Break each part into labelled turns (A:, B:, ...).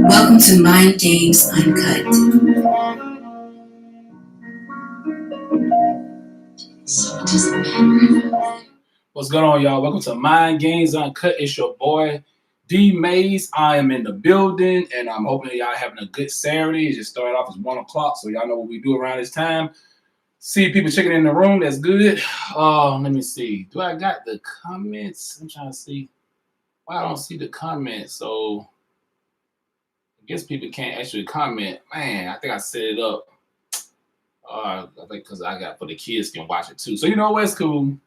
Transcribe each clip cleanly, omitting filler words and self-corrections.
A: Welcome to Mind Games Uncut.
B: What's going on, y'all? Welcome to Mind Games Uncut. It's your boy, D.MAYES. I am in the building, and I'm hoping that y'all having a good Saturday. It just started off as 1 o'clock, so y'all know what we do around this time. See people checking in the room. That's good. Let me see. Do I got the comments? I'm trying to see. Why I don't see the comments? So I guess people can't actually comment. Man, I think I set it up. I think because I got for the kids can watch it too. So you know what's cool.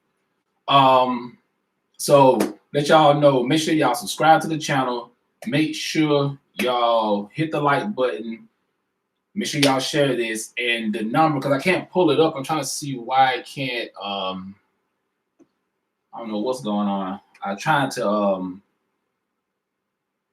B: So let y'all know. Make sure y'all subscribe to the channel. Make sure y'all hit the like button. Make sure y'all share this and the number because I can't pull it up. I'm trying to see why I can't. I don't know what's going on. I'm trying to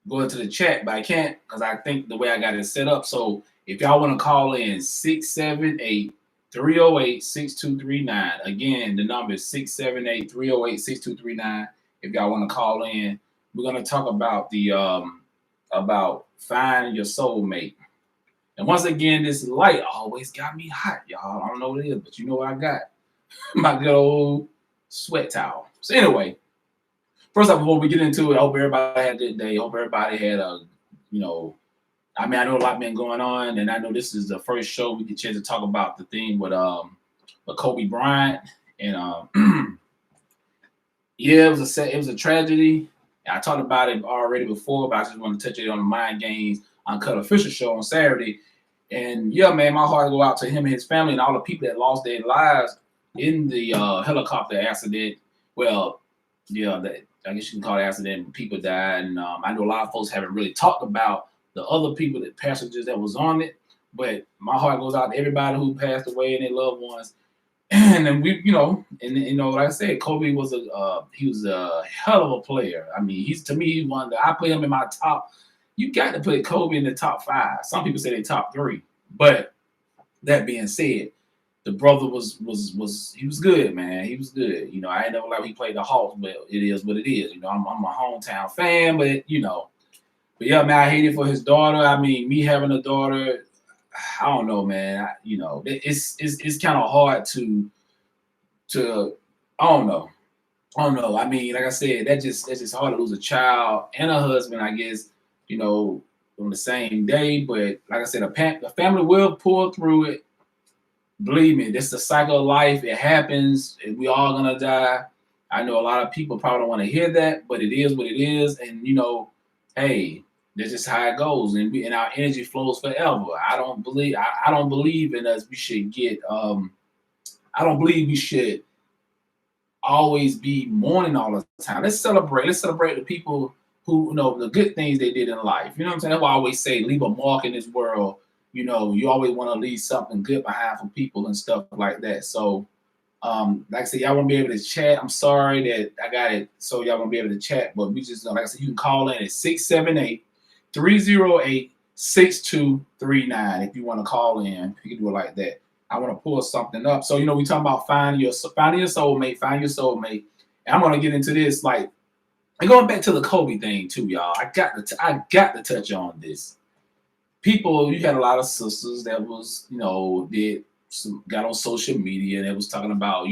B: go into the chat, but I can't because I think the way I got it set up. So if y'all want to call in 678-308-6239. Again, the number is 678-308-6239. If y'all want to call in, we're gonna talk about the about finding your soulmate. And once again, this light always got me hot, y'all. I don't know what it is, but you know what I got? My good old sweat towel. So anyway, first off, before we get into it, I hope everybody had a good day. I hope everybody had a, I know a lot been going on, and I know this is the first show we get a chance to talk about the thing with Kobe Bryant, and yeah, it was a tragedy. I talked about it already before, but I just want to touch it on the Mind Games Uncut official show on Saturday. And yeah, man, my heart go out to him and his family and all the people that lost their lives in the helicopter accident. Well, yeah, I guess you can call it accident. People died, and I know a lot of folks haven't really talked about the other people, the passengers that was on it. But my heart goes out to everybody who passed away and their loved ones. And then we, like I said, Kobe was he was a hell of a player. I mean, he's to me, he's one that I put him in my top. You got to put Kobe in the top 5. Some people say they top 3. But that being said, the brother was he was good, man. He was good. I ain't never like he played the Hawks, but it is what it is. I'm a hometown fan, but But yeah, man, I hate it for his daughter. I mean, me having a daughter, I don't know, man. It's kind of hard to I don't know. I mean, like I said, that's just hard to lose a child and a husband, I guess, on the same day. But like I said, a family will pull through it. Believe me, this is the cycle of life. It happens, and we all gonna die. I know a lot of people probably don't want to hear that, but it is what it is. And hey, that's just how it goes. And our energy flows forever. I don't believe in us. We should get. I don't believe we should always be mourning all the time. Let's celebrate. Let's celebrate the people who the good things they did in life. You know what I'm saying? That's why I always say leave a mark in this world. You always want to leave something good behind for people and stuff like that. So, like I said, y'all want to be able to chat. I'm sorry that I got it so y'all want to be able to chat, but we just, like I said, you can call in at 678-308-6239 if you want to call in. You can do it like that. I want to pull something up. So, we talking about finding your soulmate, find your soulmate. And I'm going to get into this, and going back to the Kobe thing too, y'all. I got to touch on this. People, you had a lot of sisters that was, got on social media and it was talking about,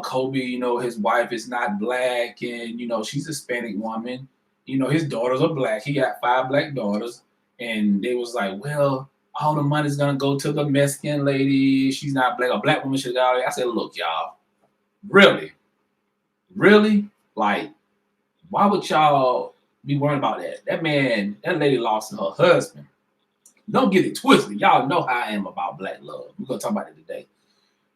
B: Kobe, his wife is not black and, she's a Hispanic woman. His daughters are black. He got 5 black daughters. And they was like, well, all the money's going to go to the Mexican lady. She's not black. A black woman should go. I said, look, y'all, really? Like, why would y'all be worried about that? That lady lost her husband. Don't get it twisted. Y'all know how I am about black love. We're going to talk about it today.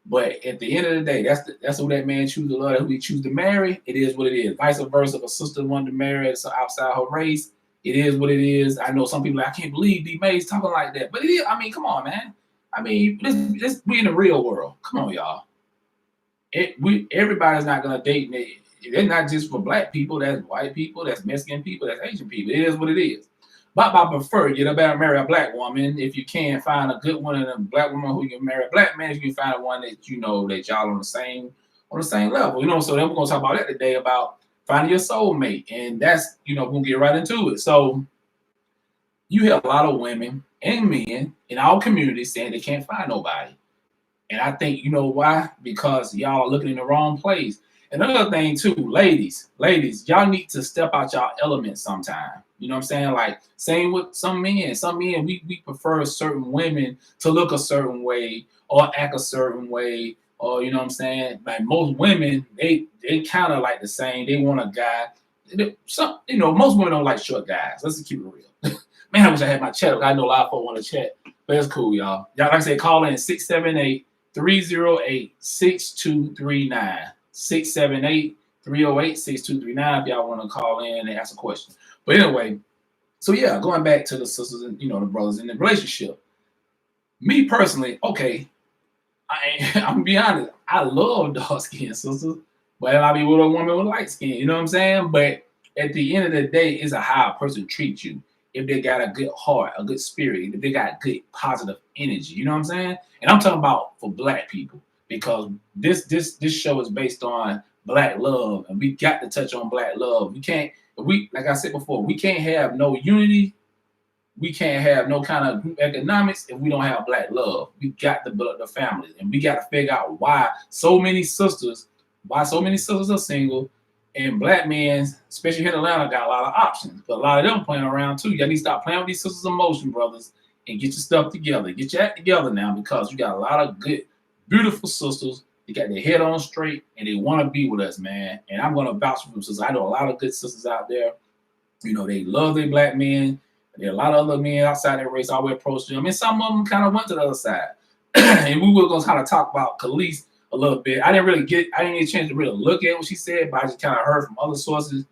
B: But at the end of the day, that's who that man choose to love, who he choose to marry. It is what it is. Vice versa, if a sister wanted to marry outside her race, it is what it is. I know some people I can't believe D.MAYES talking like that, but it is. I mean, come on, man. I mean, we in the real world. Come on, y'all. Everybody's not gonna date. It's not just for black people. That's white people. That's Mexican people. That's Asian people. It is what it is. But I prefer you to better marry a black woman if you can find a good one and a black woman who can marry a black man. If you can find one that you know that y'all on the same level, you know. So then we're gonna talk about that today about finding your soulmate, and that's we're gonna get right into it. So you hear a lot of women and men in our community saying they can't find nobody. And I think you know why? Because y'all are looking in the wrong place. Another thing too, ladies, y'all need to step out y'all element sometime. You know what I'm saying? Like same with some men. Some men we prefer certain women to look a certain way or act a certain way. Or you know what I'm saying? Like most women, they kind of like the same. They want a guy. Most women don't like short guys. Let's just keep it real. Man, I wish I had my chat. I know a lot of folks want to chat. But it's cool, y'all. Y'all, like I said, call in 678-308-6239. 678-308-6239 if y'all want to call in and ask a question. But anyway, so yeah, going back to the sisters and the brothers in the relationship. Me personally, okay, I'm gonna be honest, I love dark skinned sisters, but I be with a woman with light skin, you know what I'm saying? But at the end of the day, it's how a person treats you. If they got a good heart, a good spirit, if they got good positive energy, you know what I'm saying? And I'm talking about for black people. Because this show is based on black love, and we got to touch on black love. Like I said before, we can't have no unity. We can't have no kind of group economics if we don't have black love. We got to build up the families, and we got to figure out why so many sisters are single, and black men, especially here in Atlanta, got a lot of options. But a lot of them playing around too. Y'all need to stop playing with these sisters' emotion, brothers, and get your stuff together. Get your act together now, because you got a lot of good, beautiful sisters. They got their head on straight and they want to be with us, man. And I'm gonna vouch for them sisters. I know a lot of good sisters out there. They love their black men. There are a lot of other men outside their race always approach them. And some of them kind of went to the other side. And we were gonna kind of talk about Khalees a little bit. I didn't get a chance to really look at what she said, but I just kind of heard from other sources.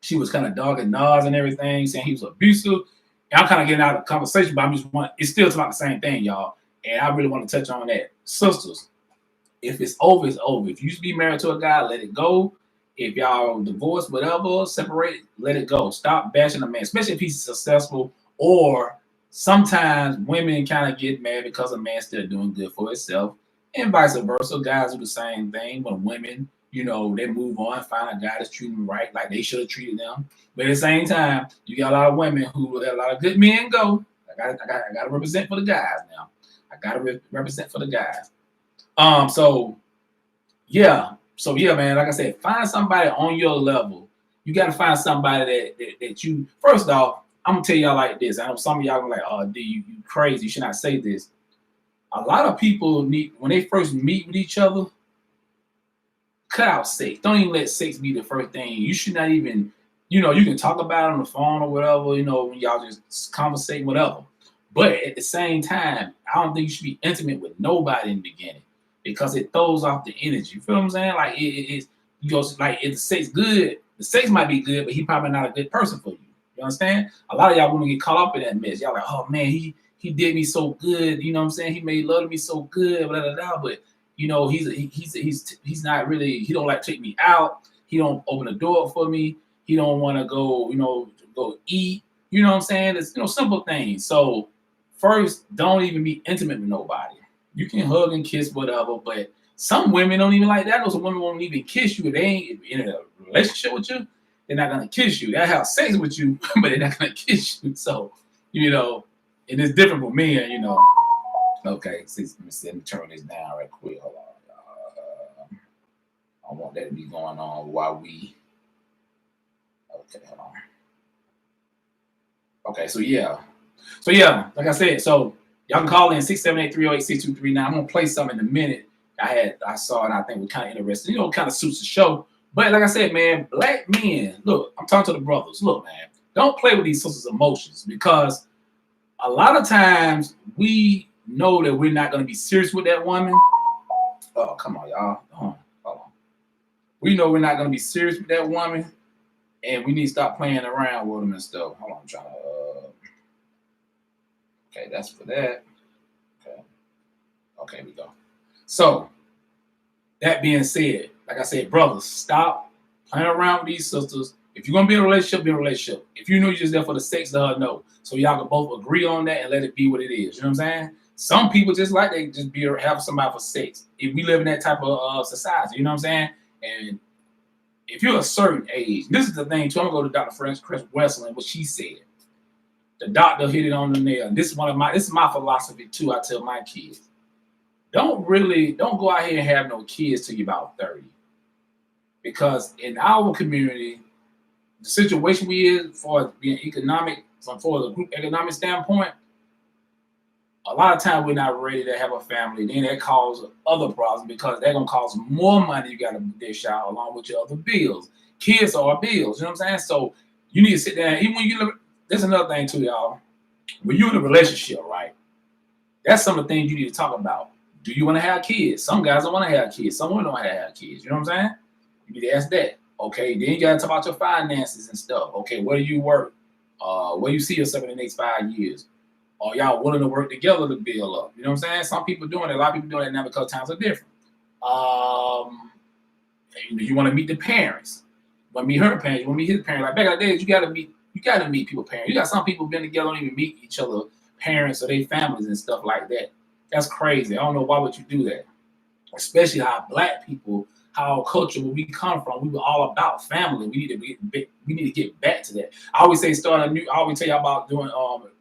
B: She was kind of dogging Nas and everything, saying he was abusive. And I'm kind of getting out of the conversation, but it's still about the same thing, y'all. And I really want to touch on that. Sisters, if it's over, it's over. If you used to be married to a guy, let it go. If y'all divorced, whatever, separated, let it go. Stop bashing a man, especially if he's successful. Or sometimes women kind of get mad because a man's still doing good for himself, and vice versa. Guys do the same thing. When women, they move on, find a guy that's treating them right, like they should have treated them. But at the same time, you got a lot of women who let a lot of good men go. I got to represent for the guys now. I got to represent for the guys. So yeah, man. Like I said, find somebody on your level. You got to find somebody that you. First off, I'm gonna tell y'all like this. I know some of y'all are like, "Oh, D, you crazy? You should not say this." A lot of people need, when they first meet with each other, cut out sex. Don't even let sex be the first thing. You should not even. You can talk about it on the phone or whatever. When y'all just conversate, whatever. But at the same time, I don't think you should be intimate with nobody in the beginning, because it throws off the energy. You feel what I'm saying? Like if the sex good, the sex might be good, but he probably not a good person for you. You understand? A lot of y'all women get caught up in that mess. Y'all like, oh man, he did me so good. You know what I'm saying? He made love to me so good, blah, blah, blah. But he's not really. He don't like take me out. He don't open the door for me. He don't want to go. Go eat. You know what I'm saying? It's simple things. So first, don't even be intimate with nobody. You can hug and kiss, whatever, but some women don't even like that. I know some women won't even kiss you if they ain't in a relationship with you. They're not gonna kiss you. They'll have sex with you, but they're not gonna kiss you. So, and it's different for men, Okay, let me turn this down right quick. Hold on. I want that to be going on while we. Okay, hold on. Okay, so yeah, like I said, so y'all can call in 678-308-6239. I'm gonna play something in a minute. I saw it. I think we're kind of interested. Kind of suits the show. But like I said, man, black men, look, I'm talking to the brothers. Look, man, don't play with these sisters' emotions, because a lot of times we know that we're not going to be serious with that woman. come on, y'all. Hold on. We know we're not gonna be serious with that woman, and we need to stop playing around with them and stuff. Hold on, I'm trying to. Okay, that's for that. Okay, we go. So that being said, like I said, brothers, stop playing around with these sisters. If you're gonna be in a relationship, be in a relationship. If you know you're just there for the sex, let her know. So y'all can both agree on that and let it be what it is. You know what I'm saying? Some people just like they just be have somebody for sex. If we live in that type of society, you know what I'm saying? And if you're a certain age, this is the thing too. I'm gonna go to Dr. Chris Wesseling, what she said. The doctor hit it on the nail. This is my philosophy too. I tell my kids. Don't go out here and have no kids till you're about 30. Because in our community, the situation we in for being economic, for the group economic standpoint, a lot of times we're not ready to have a family. Then that causes other problems because they're gonna cost more money you gotta dish out along with your other bills. Kids are bills, you know what I'm saying? So you need to sit down, even when you look, there's another thing too, y'all. When you're in a relationship, right? That's some of the things you need to talk about. Do you want to have kids? Some guys don't want to have kids. Some women don't want to have kids. You know what I'm saying? You need to ask that. Okay, then you got to talk about your finances and stuff. Okay, where do you work? Where you see yourself in the next 5 years? Are y'all willing to work together to build up? You know what I'm saying? Some people doing it. A lot of people doing it now because times are different. You want to meet the parents. You want to meet her parents. You want to meet his parents. Like back in the days, you got to meet people's parents. You got some people been together, don't even meet each other parents or their families and stuff like that. That's crazy. I don't know why would you do that. Especially how black people, how our culture, where we come from, we were all about family. We need to get back to that. I always say I always tell y'all about doing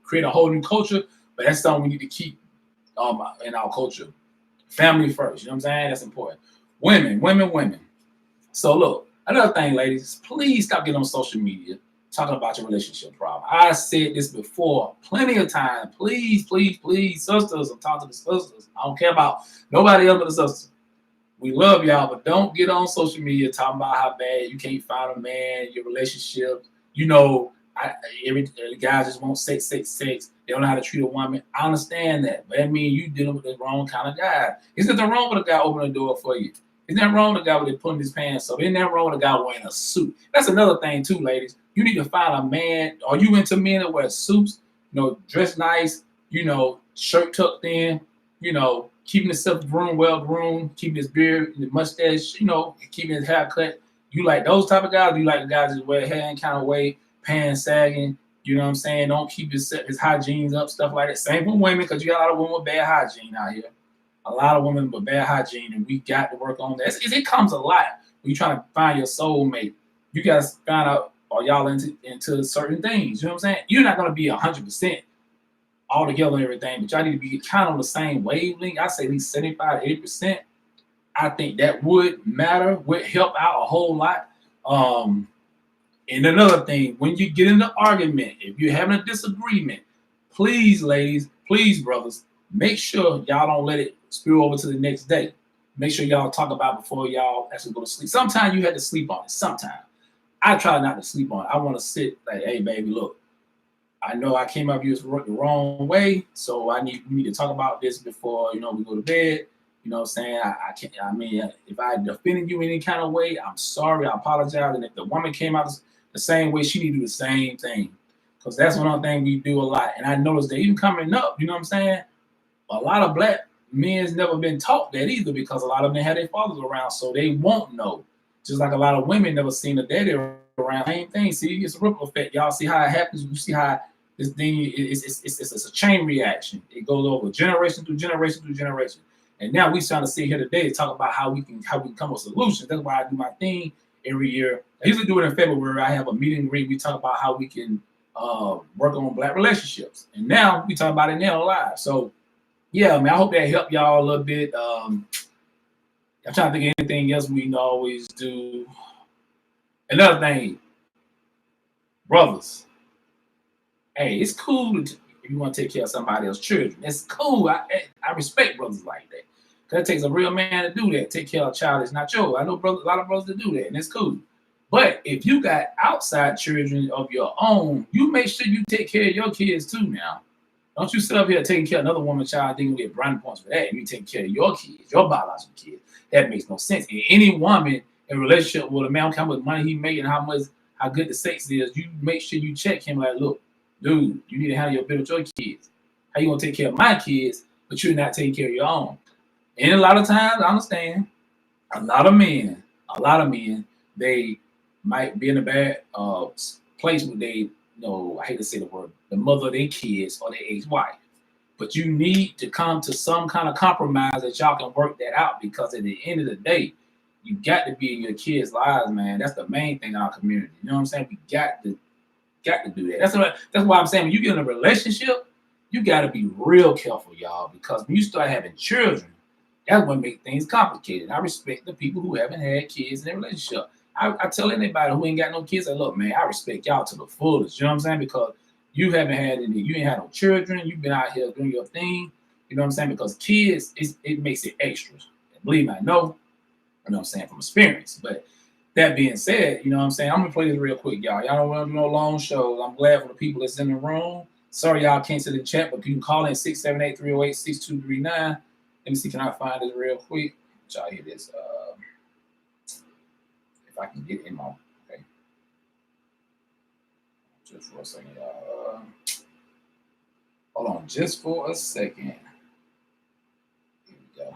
B: create a whole new culture, but that's something we need to keep in our culture. Family first, you know what I'm saying? That's important. Women. So look, another thing, ladies, please stop getting on social media talking about your relationship problem. I said this before plenty of times. Please, sisters, I'm talking to the sisters. I don't care about nobody else but the sisters. We love y'all, but don't get on social media talking about how bad you can't find a man, your relationship. You know, every guy just want sex. They don't know how to treat a woman. I understand that, but that means you dealing with the wrong kind of guy. Isn't there wrong with a guy opening the door for you? Isn't that wrong with a guy with putting his pants up? Isn't that wrong with a guy wearing a suit? That's another thing too, ladies. You need to find a man. Are you into men that wear suits? You know, dress nice. You know, shirt tucked in. You know, keeping himself well groomed, keeping his beard, his mustache. You know, keeping his hair cut. You like those type of guys? Or you like the guys that wear hair in kind of way, pants sagging? You know what I'm saying? Don't keep his hygiene up, stuff like that. Same for women, because you got a lot of women with bad hygiene out here. A lot of women with bad hygiene, and we got to work on that. It comes a lot when you're trying to find your soulmate. You got to find out, are y'all into certain things? You know what I'm saying? You're not going to be 100% all together and everything, but y'all need to be kind of on the same wavelength. I say at least 75 to 80%. I think that would matter, would help out a whole lot. And another thing, when you get in an argument, if you're having a disagreement, please, ladies, please, brothers, make sure y'all don't let it spill over to the next day. Make sure y'all talk about it before y'all actually go to sleep. Sometimes you have to sleep on it. Sometimes. I try not to sleep on it. I want to sit like, hey, baby, look, I know I came up here the wrong way, so we need to talk about this before, we go to bed. You know what I'm saying? If I offended you in any kind of way, I'm sorry, I apologize. And if the woman came out the same way, she need to do the same thing. Because that's one other thing we do a lot. And I noticed that even coming up, you know what I'm saying? A lot of black men's never been taught that either, because a lot of them had their fathers around, so they won't know. Just like a lot of women never seen a daddy around. Same thing. See, it's a ripple effect. Y'all see how it happens. You see how this thing it's a chain reaction. It goes over generation through generation through generation. And now we trying to sit here today to talk about how we can come with solutions. That's why I do my thing every year. I usually do it in February. I have a meet and greet. We talk about how we can work on black relationships. And now we talk about it now live. So yeah, I hope that helped y'all a little bit. I'm trying to think of anything else we can always do. Another thing, brothers. Hey, it's cool if you want to take care of somebody else's children. It's cool. I respect brothers like that. Because it takes a real man to do that. Take care of a child that's not yours. I know a lot of brothers that do that, and it's cool. But if you got outside children of your own, you make sure you take care of your kids too now. Don't you sit up here taking care of another woman's child, then you get brownie points for that. You take care of your kids, your biological kids. That makes no sense. And any woman in a relationship with a man, how much money he making, how good the sex is, you make sure you check him like, look, dude, you need to handle your business with your kids. How you gonna take care of my kids, but you're not taking care of your own? And a lot of times, I understand, a lot of men, they might be in a bad place where they, I hate to say the word, the mother of their kids or their ex-wife. But you need to come to some kind of compromise that y'all can work that out, because at the end of the day, you got to be in your kids' lives, man. That's the main thing in our community. You know what I'm saying? We got to do that. That's why I'm saying when you get in a relationship, you got to be real careful, y'all, because when you start having children, that's what makes things complicated. I respect the people who haven't had kids in their relationship. I tell anybody who ain't got no kids, I look, man, I respect y'all to the fullest. You know what I'm saying? Because you haven't had any, you ain't had no children. You've been out here doing your thing. You know what I'm saying? Because kids, it makes it extra. Believe me, I know. You know what I'm saying, from experience. But that being said, you know what I'm saying, I'm gonna play this real quick, y'all. Y'all don't want to do no long shows. I'm glad for the people that's in the room. Sorry y'all can't see the chat, but you can call in 678-308-6239. Let me see, can I find this real quick? Y'all hear this? If I can get it in my, okay. Just for a second, y'all. Hold on, just for a second. Here we go.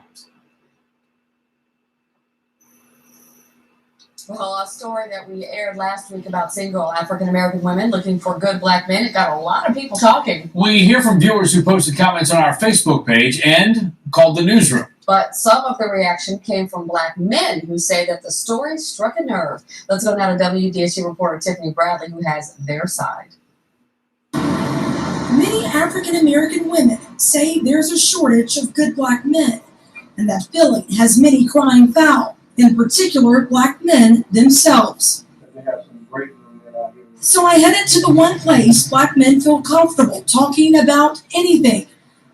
C: Well, a story that we aired last week about single African-American women looking for good black men. It got a lot of people talking.
D: We hear from viewers who posted comments on our Facebook page and called the newsroom.
C: But some of the reaction came from black men who say that the story struck a nerve. Let's go now to WDSU reporter Tiffany Bradley, who has their side.
E: Many African-American women say there's a shortage of good black men, and that feeling has many crying foul, in particular black men themselves. So I headed to the one place black men feel comfortable talking about anything,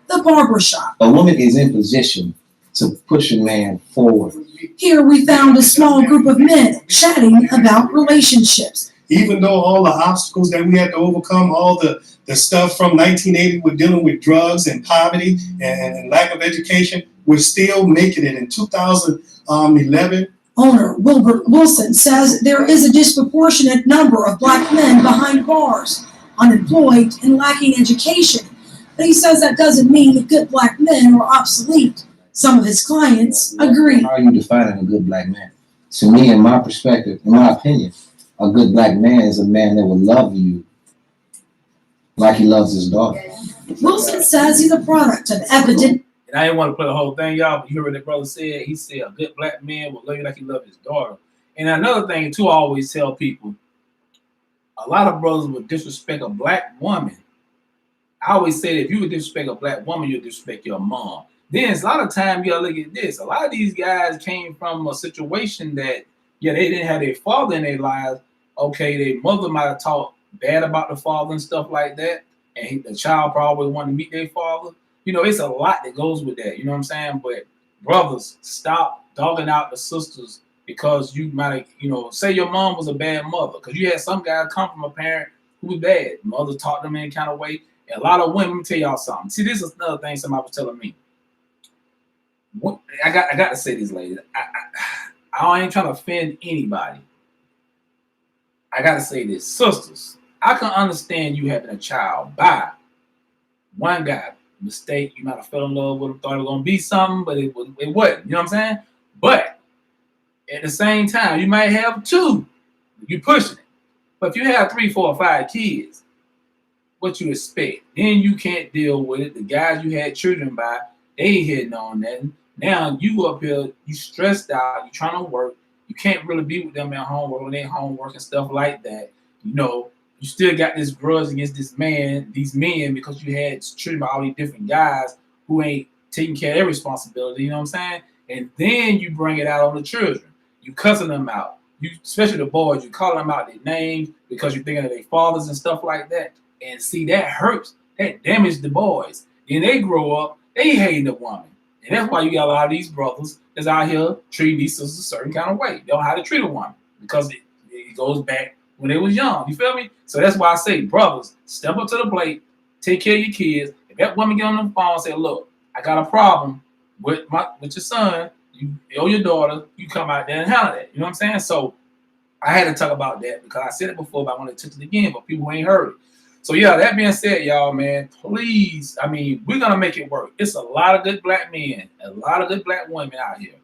E: the barbershop.
F: A woman is in position to push a man forward.
E: Here we found a small group of men chatting about relationships.
G: Even though all the obstacles that we had to overcome, all the stuff from 1980 with dealing with drugs and poverty and lack of education, we're still making it in 2011.
E: Owner Wilbert Wilson says there is a disproportionate number of black men behind bars, unemployed and lacking education. But he says that doesn't mean that good black men are obsolete. Some of his clients agree.
F: How are you defining a good black man? To me, in my perspective, in my opinion, a good black man is a man that will love you like he loves his daughter.
E: Wilson says he's a product of evident.
B: And I didn't want to play the whole thing, y'all, but you heard what that brother said. He said a good black man will love you like he loved his daughter. And another thing, too, I always tell people, a lot of brothers would disrespect a black woman. I always say that if you would disrespect a black woman, you'll disrespect your mom. Then a lot of time, y'all look at this. A lot of these guys came from a situation that, yeah, they didn't have their father in their lives. Okay, their mother might have talked bad about the father and stuff like that. And the child probably wanted to meet their father. You know, it's a lot that goes with that. You know what I'm saying? But brothers, stop dogging out the sisters because you might have, say your mom was a bad mother. Because you had some guy come from a parent who was bad. Mother taught them in a kind of way. And a lot of women, let me tell y'all something. See, this is another thing somebody was telling me. I got to say this, ladies. I ain't trying to offend anybody. I got to say this. Sisters, I can understand you having a child by one guy. Mistake, you might have fell in love with him, thought it was going to be something, but it wasn't. You know what I'm saying? But at the same time, you might have two. You're pushing it. But if you have 3, 4, 5 kids, what you expect? Then you can't deal with it. The guys you had children by, they ain't hitting on nothing. Now you up here, you stressed out, you trying to work. You can't really be with them at home or when they homework and stuff like that. You still got this grudge against these men, because you had children by all these different guys who ain't taking care of their responsibility, you know what I'm saying? And then you bring it out on the children. You cussing them out. You, especially the boys, you call them out their names because you're thinking of their fathers and stuff like that. And see, that hurts. That damages the boys. Then they grow up, they hating the woman. And that's why you got a lot of these brothers that's out here treating these sisters a certain kind of way. They don't know how to treat a woman because it goes back when they was young. You feel me? So that's why I say, brothers, step up to the plate, take care of your kids. If that woman get on the phone and say, look, I got a problem with your son, You or your daughter, you come out there and handle that. You know what I'm saying? So I had to talk about that because I said it before, but I want to touch it again for people who ain't heard it. So yeah, that being said, y'all, man, please, I mean, we're gonna make it work. It's a lot of good black men, a lot of good black women out here.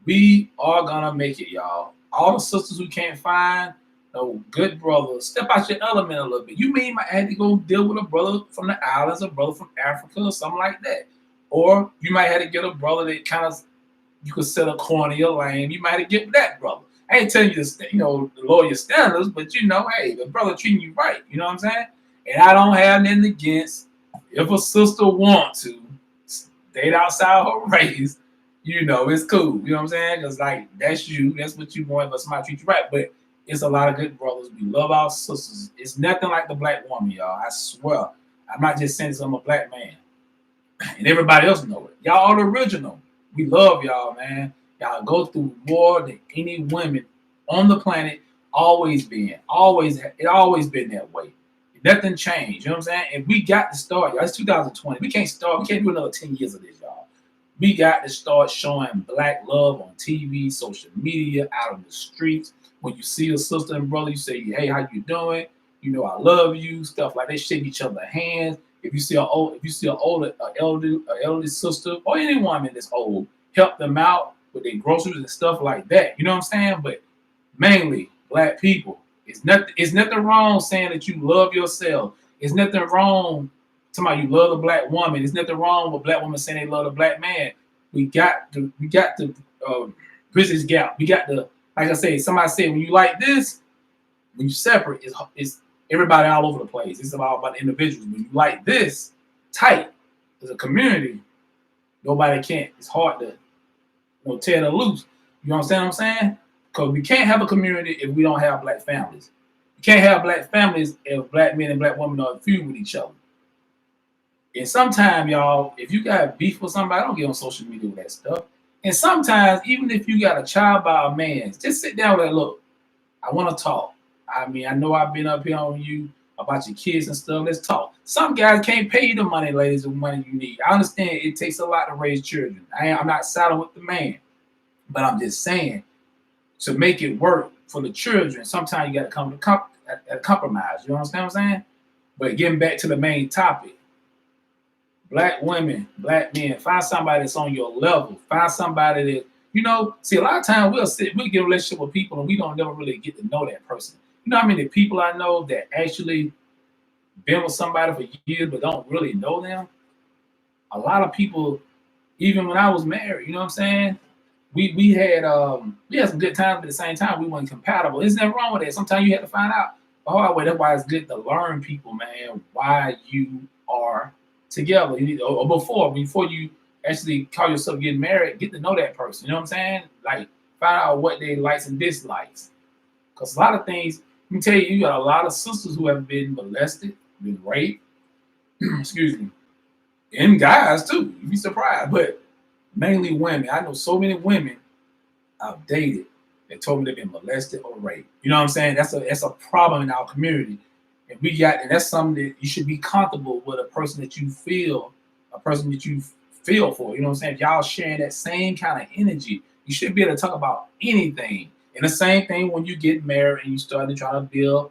B: We are gonna make it, y'all. All the sisters who can't find no good brothers, step out your element a little bit. You may might have to go deal with a brother from the islands, a brother from Africa, or something like that. Or you might have to get a brother that kind of you could set a corny or lame. You might have to get that brother. I ain't telling you to, lower your standards, but hey, the brother treating you right. You know what I'm saying? And I don't have nothing against if a sister want to date outside her race. It's cool. You know what I'm saying? Because that's you. That's what you want. But somebody treat you right. But it's a lot of good brothers. We love our sisters. It's nothing like the black woman, y'all. I swear. I'm not just saying this. I'm a black man, and everybody else know it. Y'all are the original. We love y'all, man. Y'all go through more than any women on the planet. Always been. It always been that way. Nothing changed. You know what I'm saying? And we got to start, y'all. It's 2020. We can't do another 10 years of this, y'all. We got to start showing black love on TV, social media, out on the streets. When you see a sister and brother, you say, hey, how you doing? I love you, stuff like that. Shake each other's hands. If you see an elderly sister or any woman that's old, help them out with their groceries and stuff like that. You know what I'm saying? But mainly black people. It's nothing wrong saying that you love yourself. It's nothing wrong talking about you love the black woman. It's nothing wrong with black women saying they love the black man. We got to bridge this gap. We got to, like I said, somebody said when you like this, when you separate, it's everybody all over the place. It's all about the individuals. When you like this tight as a community, nobody can't. It's hard to tear it loose. You know what I'm saying? Because we can't have a community if we don't have black families. You can't have black families if black men and black women are feud with each other. And sometimes, y'all, if you got beef with somebody, don't get on social media with that stuff. And sometimes, even if you got a child by a man, just sit down with that. Look, I want to talk. I mean, I know I've been up here on you about your kids and stuff. Let's talk. Some guys can't pay you the money, ladies, the money you need. I understand it takes a lot to raise children. I'm not saddled with the man, but I'm just saying to make it work for the children, sometimes you got to come to a compromise. You understand what I'm saying? But getting back to the main topic, black women, black men, find somebody that's on your level. Find somebody that, see, a lot of times we'll get a relationship with people and we don't never really get to know that person. You know how many people I know that actually been with somebody for years but don't really know them? A lot of people, even when I was married, you know what I'm saying? We had some good times, but at the same time we weren't compatible. There's nothing wrong with that. Sometimes you have to find out the hard way. That's why it's good to learn people, man, why you are together. You need or before you actually call yourself getting married, get to know that person. You know what I'm saying? Like find out what they likes and dislikes. Because a lot of things, let me tell you, you got a lot of sisters who have been molested, been raped, excuse me, and guys too. You'd be surprised, but mainly women. I know so many women I've dated that told me they've been molested or raped. You know what I'm saying? That's a problem in our community. And that's something that you should be comfortable with a person that you feel for. You know what I'm saying? If y'all sharing that same kind of energy, you should be able to talk about anything. And the same thing when you get married and you start to try to build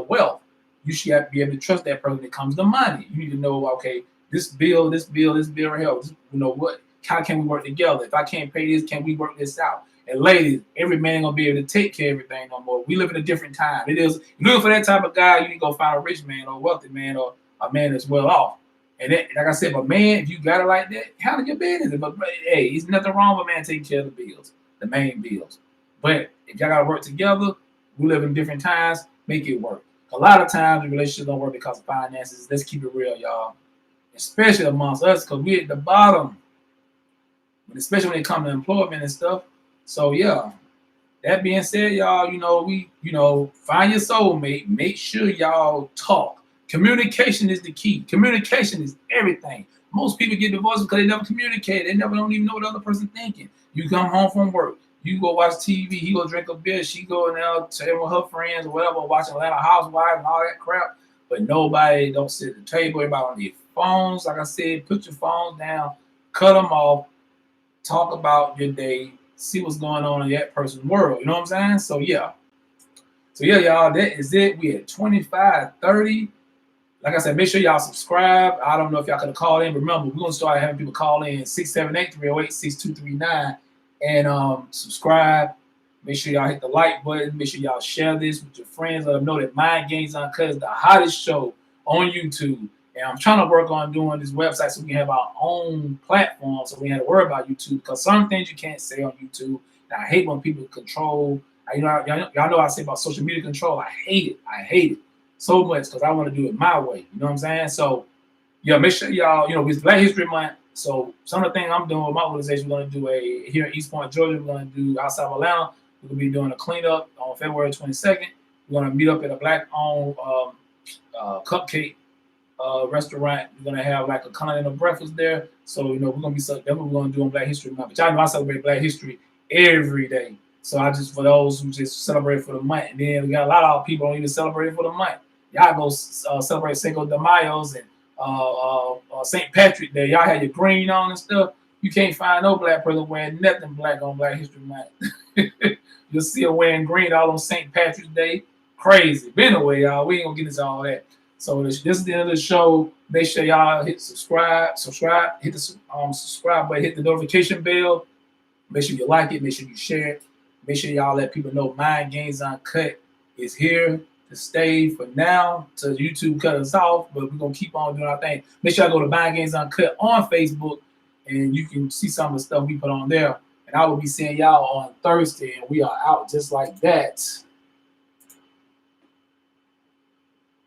B: wealth. You should be able to trust that person when it comes to money. You need to know, okay, this bill will help. What? How can we work together? If I can't pay this, can we work this out? And ladies, every man gonna be able to take care of everything no more. We live in a different time. You're looking for that type of guy, you need to go find a rich man or a wealthy man or a man that's well off. And like I said, but man, if you got it like that, handle your business. But hey, there's nothing wrong with a man taking care of the bills, the main bills. But if y'all gotta work together, we live in different times, make it work. A lot of times the relationships don't work because of finances. Let's keep it real, y'all. Especially amongst us, because we're at the bottom. But especially when it comes to employment and stuff. So yeah. That being said, y'all, find your soulmate. Make sure y'all talk. Communication is the key. Communication is everything. Most people get divorced because they never communicate. They don't even know what the other person thinking. You come home from work. You go watch TV. He go drink a beer. She go in there chatting with her friends or whatever, watching Atlanta Housewives and all that crap. But nobody don't sit at the table. Everybody on their phones. Like I said, put your phones down. Cut them off. talk about your day, see what's going on in that person's world. You know what I'm saying? So yeah. So yeah, y'all, that is it. We at 25, 30. Like I said, make sure y'all subscribe. I don't know if y'all could call in. Remember, we're gonna start having people call in 678-308-6239 and subscribe. Make sure y'all hit the like button. Make sure y'all share this with your friends. Let them know that Mind Games Uncut is the hottest show on YouTube. And I'm trying to work on doing this website so we can have our own platform so we have to worry about YouTube. Because some things you can't say on YouTube. And I hate when people control. Y'all know I say about social media control. I hate it. I hate it so much because I want to do it my way. You know what I'm saying? So, yeah, make sure y'all, it's Black History Month. So some of the things I'm doing with my organization, we're going to do here in East Point, Georgia, we're going to do outside of Atlanta. We're going to be doing a cleanup on February 22nd. We're going to meet up at a Black-owned cupcake restaurant. We're going to have like a continental breakfast there. So, we're going to be that's what we're going to do on Black History Month. But y'all know I celebrate Black History every day. So I just, for those who just celebrate for the month, and then we got a lot of people who don't even celebrate for the month. Y'all go celebrate Cinco de Mayo's and St. Patrick's Day. Y'all had your green on and stuff. You can't find no Black person wearing nothing black on Black History Month. You'll see her wearing green all on St. Patrick's Day. Crazy. But anyway, y'all, we ain't gonna get into all that. So this is the end of the show. Make sure y'all hit subscribe, hit the subscribe button, hit the notification bell. Make sure you like it. Make sure you share it. Make sure y'all let people know Mind Games Uncut is here to stay for now till YouTube cut us off, but we're going to keep on doing our thing. Make sure y'all go to Mind Games Uncut on Facebook, and you can see some of the stuff we put on there. And I will be seeing y'all on Thursday, and we are out just like that.